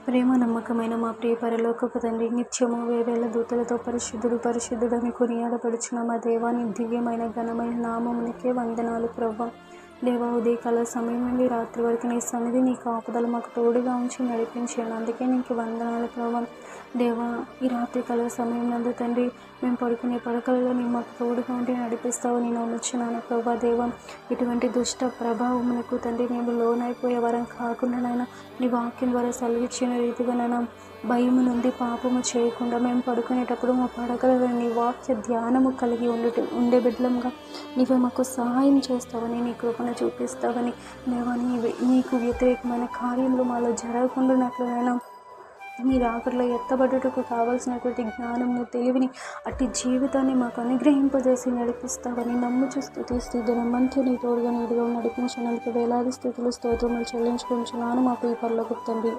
ప్రేమ నమ్మకమైన మా ప్రియ పరలోకపు తండ్రి, నిత్యము వేవేల దూతలతో పరిశుద్ధుడు పరిశుద్ధుడని కొనియాడబడుచున్న మా దేవాని దివ్యమైన ఘనమైన నామమునికే వందనాలు ప్రభా. దేవా, ఉదయకాల సమయం నుండి రాత్రి వరకు నీ సన్నిధి, నీ కాపుదల మాకు తోడుగా ఉంచి నడిపించాను. అందుకే నీకు వందనాలు ప్రభా. దేవా, ఈ రాత్రి కాల సమయం నందు తండ్రి, మేము పడుకునే పడకలలో నీ మాకు తోడుగా ఉండి నడిపిస్తావని నమ్ముచున్నాను ప్రభా. దేవా, ఇటువంటి దుష్ట ప్రభావమునకు తండ్రి మేము లోనైపోయే వరం కాకుండానైనా నీ వాక్యం ద్వారా సెలవిచ్చిన రీతిగానైనా భయము నుండి పాపము చేయకుండా మేము పడుకునేటప్పుడు మా పడకలలో నీ వాక్య ధ్యానము కలిగి ఉండే బిడ్డలంగా నీవే మాకు సహాయం చేస్తావని, నీ కృపను చూపిస్తావని దేవా, నీకు వ్యతిరేకమైన కార్యములు మాలో జరగకుండానట్లునైనా నీ రాకడలో ఎత్తబడుటకు కావాల్సినటువంటి జ్ఞానము, తెలివిని, అట్టి జీవితాన్ని మాకు అనుగ్రహింపజేసి నడిపిస్తావని నమ్ముచు స్తుతిస్తూ దినమంతా నీ తోడుగా నీడుగా నడిపించినందుకు వేలాది స్థుతులు స్తోత్రములు చెల్లించుకుంటున్నాను మా ప్రియ పరలోకపు తండ్రి.